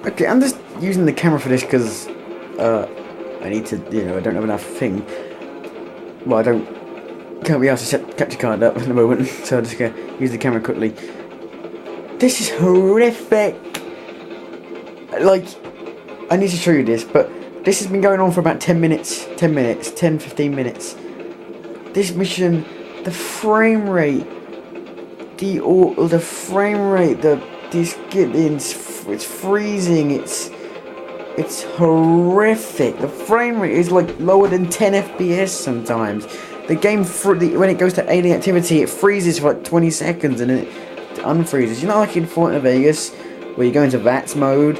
Okay, I'm just using the camera for this because I need to, I don't have enough thing. Well, can't be asked to set capture card up at the moment, so I'm just gonna use the camera quickly. This is horrific. Like, I need to show you this, but this has been going on for about 10 minutes, 15 minutes. This mission, the frame rate, it's freezing, it's horrific. The frame rate is like lower than 10 FPS sometimes. The game, when it goes to alien activity, it freezes for like 20 seconds and then it unfreezes. You know, like in Fortnite Vegas, where you go into VATS mode,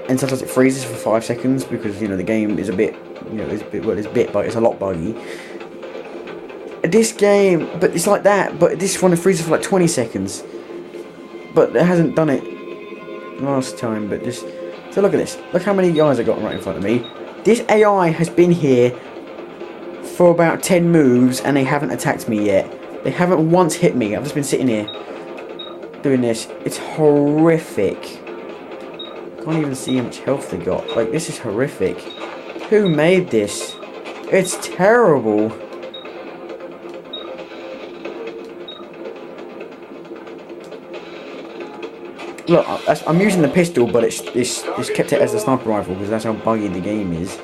and sometimes it freezes for 5 seconds because, the game is a bit, but it's a lot buggy. This game, but it's like that, but this one freezes for like 20 seconds. But it hasn't done it last time, but just... So look at this. Look how many guys I got right in front of me. This AI has been here for about 10 moves and they haven't attacked me yet. They haven't once hit me. I've just been sitting here doing this. It's horrific. Can't even see how much health they got. Like, this is horrific. Who made this? It's terrible. Look, I'm using the pistol, but it's kept it as a sniper rifle because that's how buggy the game is.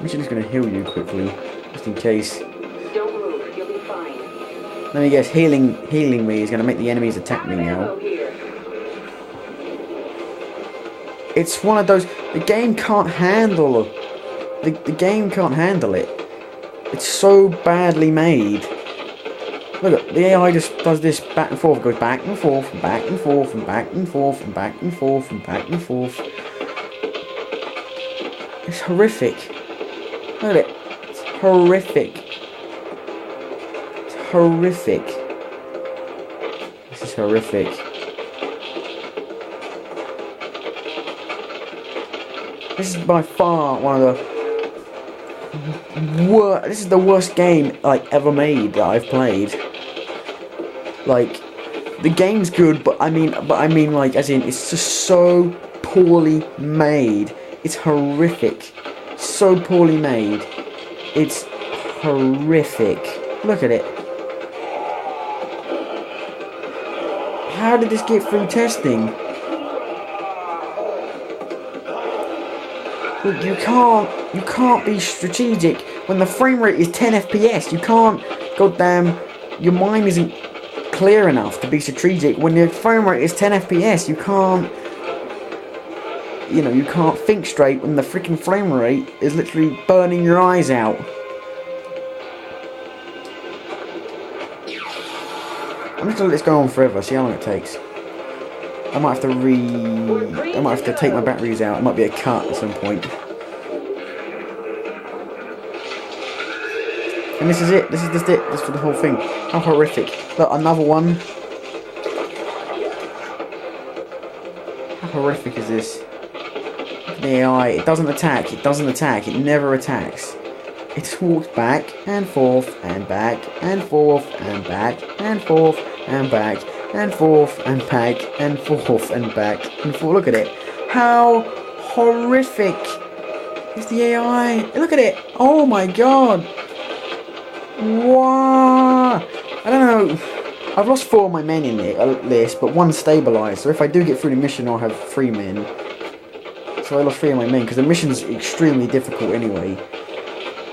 I'm just going to heal you quickly, just in case. Don't move, you'll be fine. Let me guess, healing me is going to make the enemies attack me now. It's one of those. The game can't handle. The game can't handle it. It's so badly made. Look, the AI just does this back and forth, goes back and forth, and back and forth, and back and forth, and back and forth, and back and forth. It's horrific. Look at it. It's horrific. It's horrific. This is horrific. This is by far one of the worst. This is the worst game like ever made that I've played. Like, the game's good, but I mean, like, as in, it's just so poorly made. It's horrific. So poorly made. It's horrific. Look at it. How did this get through testing? Look, you can't be strategic when the frame rate is 10 FPS. You can't, goddamn, your mind isn't clear enough to be strategic. When the frame rate is 10 FPS, you can't, you can't think straight when the freaking frame rate is literally burning your eyes out. I'm just gonna let this go on forever, see how long it takes. I might have to take my batteries out. It might be a cut at some point. And this is it. This is just it. This is for the whole thing. How horrific. Look, another one. How horrific is this? The AI, it doesn't attack. It doesn't attack. It never attacks. It just walks back and forth and back and forth and back and forth and back and forth and back and forth and back and forth. Look at it. How horrific is the AI? Look at it. Oh my god. Wow. I don't know. I've lost 4 of my men in this, but 1 stabilised. So if I do get through the mission, I'll have 3 men. So I lost 3 of my men because the mission's extremely difficult anyway.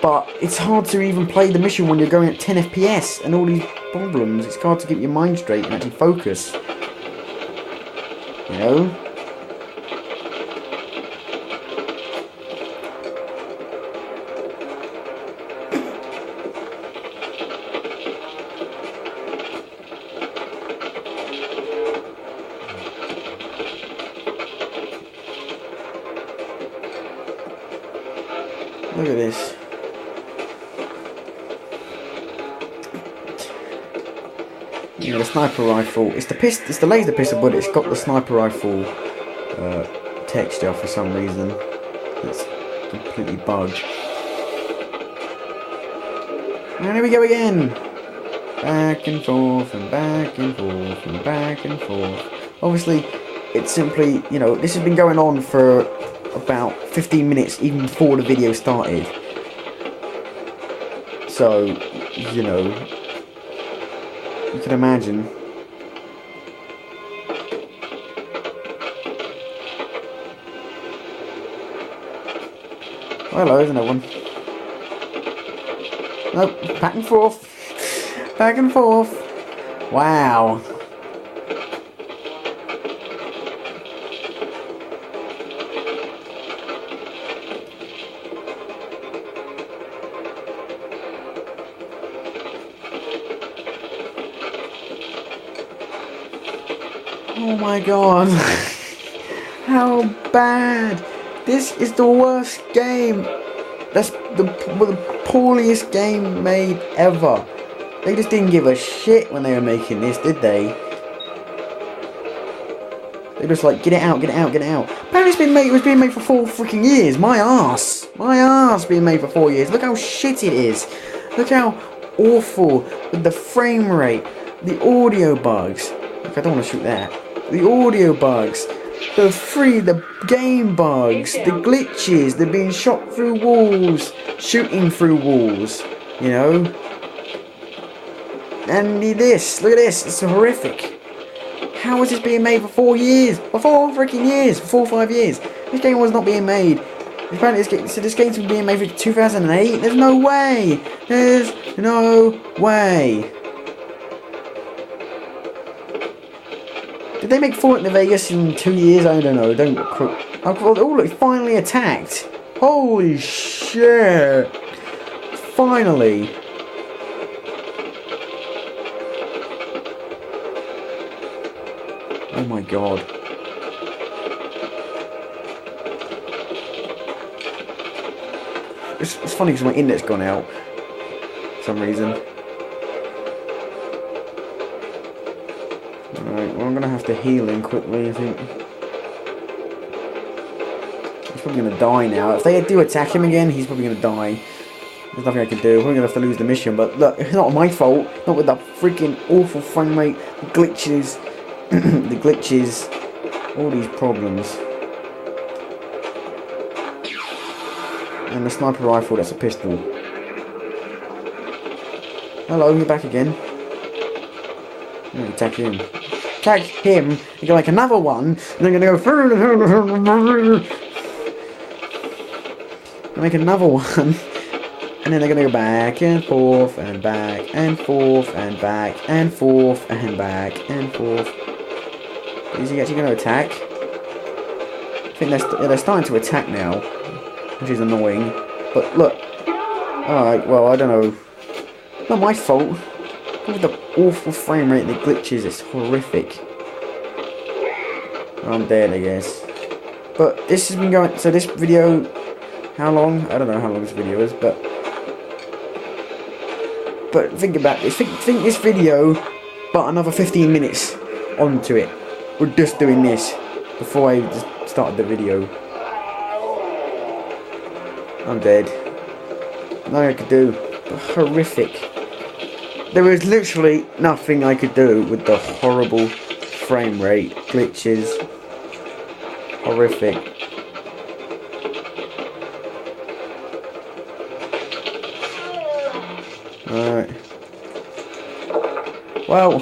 But it's hard to even play the mission when you're going at 10 FPS and all these problems. It's hard to get your mind straight and actually focus. You know? Look at this. You know, the sniper rifle. It's the laser pistol, but it's got the sniper rifle texture for some reason. It's completely bugged. And here we go again. Back and forth and back and forth and back and forth. Obviously, it's simply, you know, this has been going on for about 15 minutes even before the video started. So, you know, you can imagine. Oh, hello, there's another one. Nope, back and forth. Back and forth. Wow. Oh my god. How bad. This is the worst game. That's the poorest game made ever. They just didn't give a shit when they were making this, did they? They just like, get it out, get it out, get it out. Apparently it was being made for 4 freaking years. My ass. My ass being made for 4 years. Look how shit it is. Look how awful with the frame rate, the audio bugs. Look, I don't want to shoot that. The audio bugs, the game bugs, the glitches, they're being shot through walls, shooting through walls, you know. And this, look at this, it's horrific. How is this being made for 4 years? For 4 freaking years, for 4 or 5 years. This game was not being made. Apparently this game's been being made for 2008. There's no way. There's no way. Did they make Fallout New Vegas in 2 years? I don't know. Oh look, finally attacked. Holy shit. Finally. Oh my god. It's funny because my internet's gone out for some reason. Alright, well I'm gonna have to heal him quickly, I think. He's probably gonna die now. If they do attack him again, he's probably gonna die. There's nothing I can do. We're gonna have to lose the mission, but look, it's not my fault. Not with that freaking awful frame rate, glitches, the glitches, all these problems. And the sniper rifle, that's a pistol. Hello, you're back again. I'm gonna attack him. Attack him, you go like another one, and they're gonna go make another one. And then they're gonna go back and forth and back and forth and back and forth and back and forth. Is he actually gonna attack? I think they're starting to attack now, which is annoying. But look, alright, well I don't know. Not my fault. Look at the awful frame rate, the glitches, it's horrific. I'm dead, I guess. But this has been going, so this video, how long? I don't know how long this video is, but think about this. Think this video, but another 15 minutes onto it. We're just doing this before I just started the video. I'm dead. Nothing I could do. Horrific. There was literally nothing I could do with the horrible frame rate, glitches. Horrific. Alright. Well.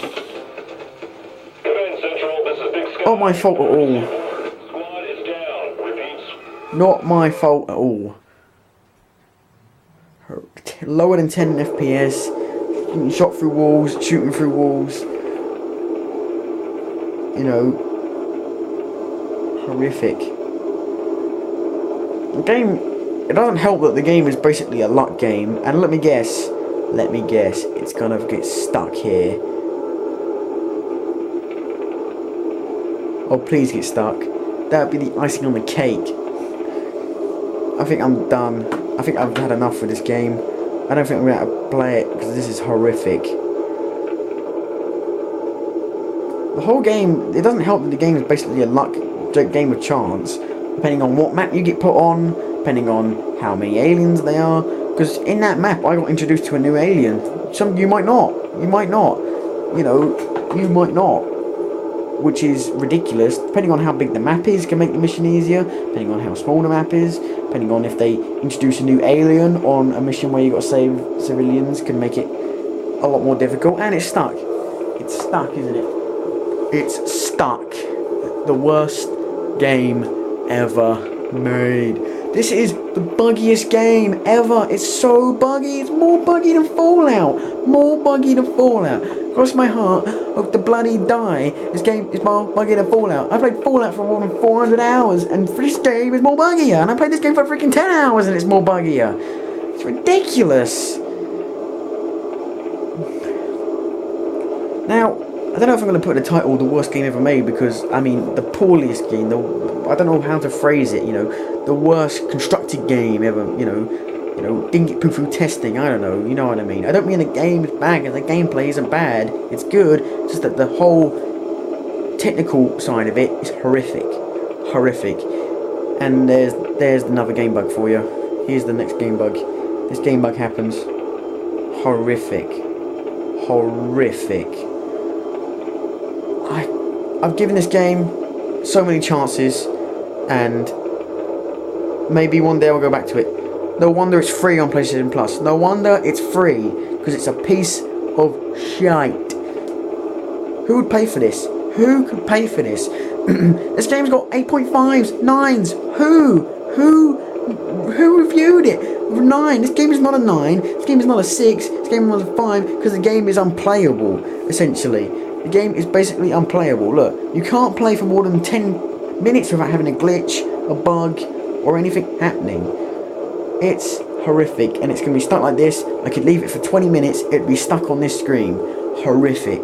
Not my fault at all. Not my fault at all. Lower than 10 FPS. Shot through walls, shooting through walls. You know. Horrific. The game, it doesn't help that the game is basically a luck game. And let me guess, it's gonna get stuck here. Oh, please get stuck. That would be the icing on the cake. I think I'm done. I think I've had enough with this game. I don't think I'm going to play it because this is horrific. The whole game, it doesn't help that the game is basically a luck game of chance. Depending on what map you get put on, depending on how many aliens they are. Because in that map, I got introduced to a new alien. Some of you might not. You might not. You know, you might not. Which is ridiculous. Depending on how big the map is, can make the mission easier. Depending on how small the map is. Depending on if they introduce a new alien on a mission where you got to save civilians, can make it a lot more difficult. And it's stuck. It's stuck, isn't it? It's stuck. The worst game ever made. This is the buggiest game ever. It's so buggy. It's more buggy than Fallout. More buggy than Fallout. Cross my heart, hope to bloody die. This game is more buggy than Fallout. I played Fallout for more than 400 hours, and this game is more buggier. And I played this game for freaking 10 hours, and it's more buggier. It's ridiculous. Now, I don't know if I'm going to put in the title the worst game ever made, because, I mean, the poorest game, I don't know how to phrase it, you know, the worst constructed game ever, you know, didn't get poo-poo testing, I don't know, you know what I mean. I don't mean the game is bad, because the gameplay isn't bad, it's good, it's just that the whole technical side of it is horrific. Horrific. And there's another game bug for you. Here's the next game bug. This game bug happens. Horrific. Horrific. I've given this game so many chances, and maybe one day I'll go back to it. No wonder it's free on PlayStation Plus. No wonder it's free, because it's a piece of shite. Who would pay for this? Who could pay for this? This game's got 8.5s, 9s. Who reviewed it? 9. This game is not a 9. This game is not a 6. This game is not a 5, because the game is unplayable, essentially. The game is basically unplayable. Look, you can't play for more than 10 minutes without having a glitch, a bug, or anything happening. It's horrific, and it's going to be stuck like this. I could leave it for 20 minutes, it'd be stuck on this screen. Horrific.